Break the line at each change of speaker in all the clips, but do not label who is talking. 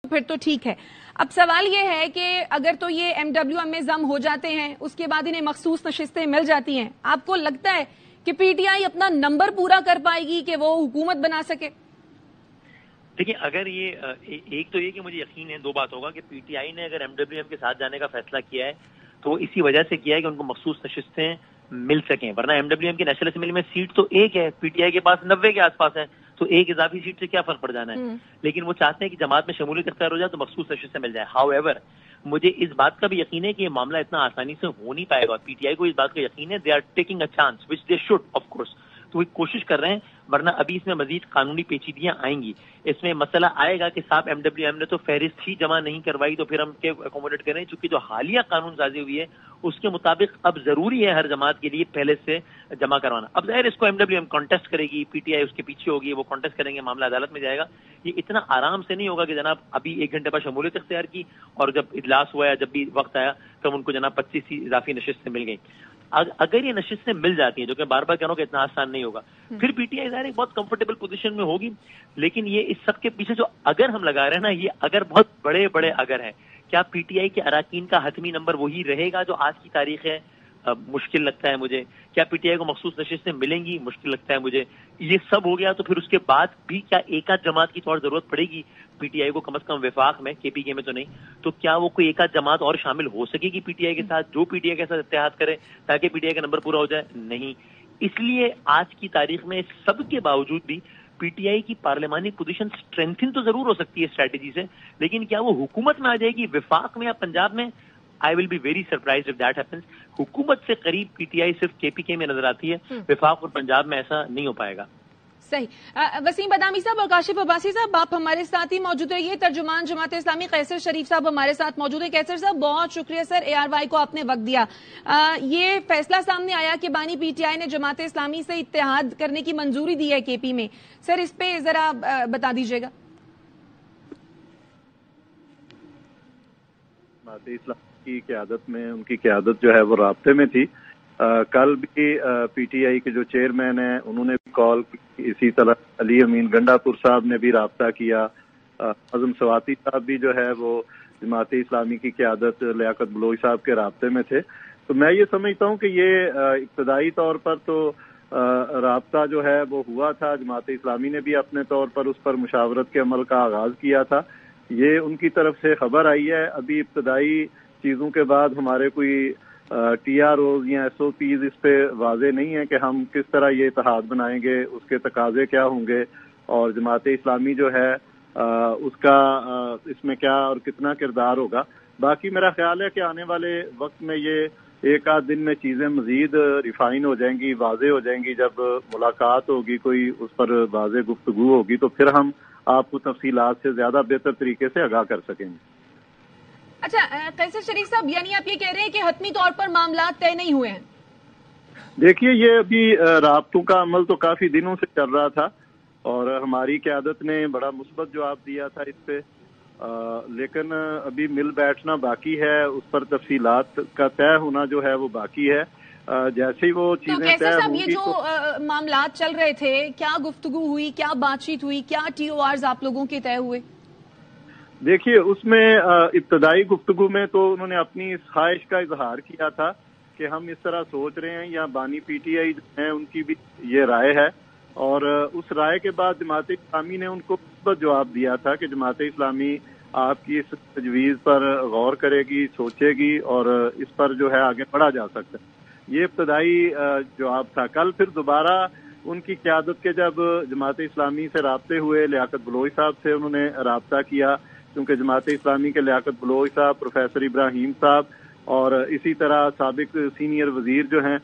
پھر تو ٹھیک ہے. اب سوال یہ ہے کہ اگر تو یہ MWM میں ضم ہو جاتے ہیں, اس کے بعد انہیں مخصوص نشستیں مل جاتی ہیں, آپ کو لگتا ہے کہ پی ٹی آئی اپنا نمبر پورا کر پائے گی کہ وہ حکومت بنا سکے؟
دیکھیں, اگر یہ ایک تو یہ کہ مجھے یقین ہے دو بات ہوگا کہ پی ٹی آئی نے اگر MWM کے ساتھ جانے کا فیصلہ کیا ہے تو وہ اسی وجہ سے کیا ہے کہ ان کو مخصوص نشستیں مل سکیں, ورنہ MWM کی نیشنل اسمبلی میں سیٹ تو ایک ہے, پی ٹی آئی کے پاس 90 کے آس پاس ہے, تو ایک اضافی سیٹ سے کیا فرق پڑ جانا ہے. لیکن وہ چاہتے ہیں کہ جماعت میں شمولیت اختیار ہو جائے تو مخصوص نشستیں مل جائے. ہاؤ ایور مجھے اس بات کا بھی یقین ہے کہ یہ معاملہ اتنا آسانی سے ہو نہیں پائے گا, اور پی ٹی آئی کو اس بات کا یقین ہے they are taking a chance which they should of course, تو وہ کوشش کر رہے ہیں, ورنہ ابھی اس میں مزید قانونی پیچیدگیاں آئیں گی. اس میں مسئلہ آئے گا کہ صاحب MWM نے تو فہرست ہی جمع نہیں کروائی, تو پھر ہم اکوموڈیٹ کریں, چونکہ جو حالیہ قانون سازی ہوئی ہے اس کے مطابق اب ضروری ہے ہر جماعت کے لیے پہلے سے جمع کروانا. اب ظاہر اس کو MWM کانٹیسٹ کرے گی, پی ٹی آئی اس کے پیچھے ہوگی, وہ کانٹیسٹ کریں گے, معاملہ عدالت میں جائے گا. یہ اتنا آرام سے نہیں ہوگا کہ جناب ابھی 1 گھنٹے بعد شمولیت اختیار کی اور جب اجلاس ہوا یا جب بھی وقت آیا تب ان کو جناب 25 اضافی نشستیں مل گئی. اگر یہ نشستیں مل جاتی ہیں, جو کہ بار بار کہہ رہا ہوں کہ اتنا آسان نہیں ہوگا, پھر پی ٹی آئی ظاہر ایک بہت کمفرٹیبل پوزیشن میں ہوگی. لیکن یہ اس سب کے پیچھے جو اگر ہم لگا رہے ہیں نا, یہ اگر بہت بڑے بڑے اگر ہیں. کیا پی ٹی آئی کے اراکین کا حتمی نمبر وہی رہے گا جو آج کی تاریخ ہے؟ مشکل لگتا ہے مجھے. کیا پی ٹی آئی کو مخصوص نشستیں ملیں گی؟ مشکل لگتا ہے مجھے. یہ سب ہو گیا تو پھر اس کے بعد بھی کیا ایک آدھ جماعت کی اور ضرورت پڑے گی پی ٹی آئی کو, کم از کم وفاق میں, کے پی کے میں تو نہیں, تو کیا وہ کوئی ایک آدھ جماعت اور شامل ہو سکے گی پی ٹی آئی کے ساتھ جو پی ٹی آئی کے ساتھ اتحاد کرے تاکہ پی ٹی آئی کا نمبر پورا ہو جائے؟ نہیں. اس لیے آج کی تاریخ میں سب کے باوجود بھی پی ٹی آئی کی پارلیمانی پوزیشن اسٹرینتھن تو ضرور ہو سکتی ہے اسٹریٹجی سے, لیکن کیا وہ حکومت میں آ جائے گی وفاق میں یا پنجاب میں؟ I will be very surprised if that happens. حکومت سے قریب پی ٹی آئی صرف کے پی کے میں نظر آتی ہے, وفاق اور پنجاب میں ایسا نہیں ہو پائے گا.
صحیح. وسیم بادامی صاحب اور کاشف عباسی صاحب, آپ ہمارے ساتھ ہی موجود رہیے. ترجمان جماعت اسلامی قیصر شریف صاحب ہمارے ساتھ موجود ہیں. قیصر صاحب بہت شکریہ سر, ARY کو آپ نے وقت دیا. یہ فیصلہ سامنے آیا کہ بانی پی ٹی آئی نے جماعت اسلامی سے اتحاد کرنے کی منظوری دی ہے کے پی میں. سر اس پہ ذرا بتا دیجیے گا.
جماعت اسلامی کی قیادت میں, ان کی قیادت جو ہے وہ رابطے میں تھی. کل بھی پی ٹی آئی کے جو چیئرمین ہیں انہوں نے بھی کال کی, اسی طرح علی امین گنڈا پور صاحب نے بھی رابطہ کیا, اعظم سواتی صاحب بھی جو ہے وہ جماعت اسلامی کی قیادت لیاقت بلوچ صاحب کے رابطے میں تھے. تو میں یہ سمجھتا ہوں کہ یہ ابتدائی طور پر تو رابطہ جو ہے وہ ہوا تھا. جماعت اسلامی نے بھی اپنے طور پر اس پر مشاورت کے عمل کا آغاز کیا تھا. یہ ان کی طرف سے خبر آئی ہے. ابھی ابتدائی چیزوں کے بعد ہمارے کوئی ٹی آر اوز یا ایس او پیز اس پہ واضح نہیں ہے کہ ہم کس طرح یہ اتحاد بنائیں گے, اس کے تقاضے کیا ہوں گے, اور جماعت اسلامی جو ہے اس کا اس میں کیا اور کتنا کردار ہوگا. باقی میرا خیال ہے کہ آنے والے وقت میں یہ ایک آدھ دن میں چیزیں مزید ریفائن ہو جائیں گی, واضح ہو جائیں گی. جب ملاقات ہوگی, کوئی اس پر واضح گفتگو ہوگی, تو پھر ہم آپ کو تفصیلات سے زیادہ بہتر طریقے سے آگاہ کر سکیں گے.
اچھا قیصر شریف صاحب, یعنی آپ یہ کہہ رہے ہیں کہ حتمی طور پر معاملات طے نہیں ہوئے ہیں؟
دیکھیے, یہ ابھی رابطوں کا عمل تو کافی دنوں سے چل رہا تھا اور ہماری قیادت نے بڑا مثبت جواب دیا تھا اس پہ, لیکن ابھی مل بیٹھنا باقی ہے, اس پر تفصیلات کا طے ہونا جو ہے وہ باقی ہے. جیسے ہی وہ چیزیں طے ہوں گی.
یہ جو معاملات چل رہے تھے, کیا گفتگو ہوئی, کیا بات چیت ہوئی, کیا ٹی او آرز آپ لوگوں کے طے ہوئے؟
دیکھیے, اس میں ابتدائی گفتگو میں تو انہوں نے اپنی خواہش کا اظہار کیا تھا کہ ہم اس طرح سوچ رہے ہیں, یا بانی پی ٹی آئی ہیں ان کی بھی یہ رائے ہے, اور اس رائے کے بعد جماعت اسلامی نے ان کو مثبت جواب دیا تھا کہ جماعت اسلامی آپ کی اس تجویز پر غور کرے گی, سوچے گی, اور اس پر جو ہے آگے بڑھا جا سکتا ہے. یہ ابتدائی جواب تھا. کل پھر دوبارہ ان کی قیادت کے جب جماعت اسلامی سے رابطے ہوئے, لیاقت بلوچ صاحب سے انہوں نے رابطہ کیا, کیونکہ جماعت اسلامی کے لیاقت بلوچ صاحب, پروفیسر ابراہیم صاحب اور اسی طرح سابق سینئر وزیر جو ہیں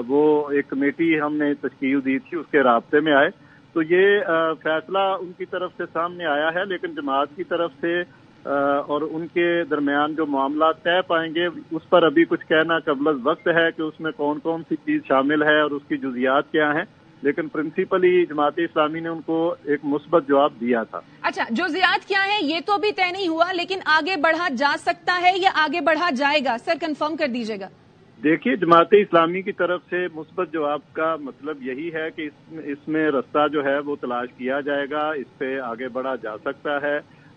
وہ ایک کمیٹی ہم نے تشکیل دی تھی, اس کے رابطے میں آئے. تو یہ فیصلہ ان کی طرف سے سامنے آیا ہے, لیکن جماعت کی طرف سے اور ان کے درمیان جو معاملات طے پائیں گے اس پر ابھی کچھ کہنا قبل از وقت ہے کہ اس میں کون کون سی چیز شامل ہے اور اس کی جزیات کیا ہیں. لیکن پرنسپلی جماعت اسلامی نے ان کو ایک مثبت جواب دیا تھا.
اچھا, جزیات کیا ہے یہ تو بھی طے نہیں ہوا, لیکن آگے بڑھا جا سکتا ہے یا آگے بڑھا جائے گا؟ سر کنفرم کر دیجیے گا.
دیکھیے, جماعت اسلامی کی طرف سے مثبت جواب کا مطلب یہی ہے کہ اس میں رستہ جو ہے وہ تلاش کیا جائے گا, اس پہ آگے بڑھا جا سکتا ہے.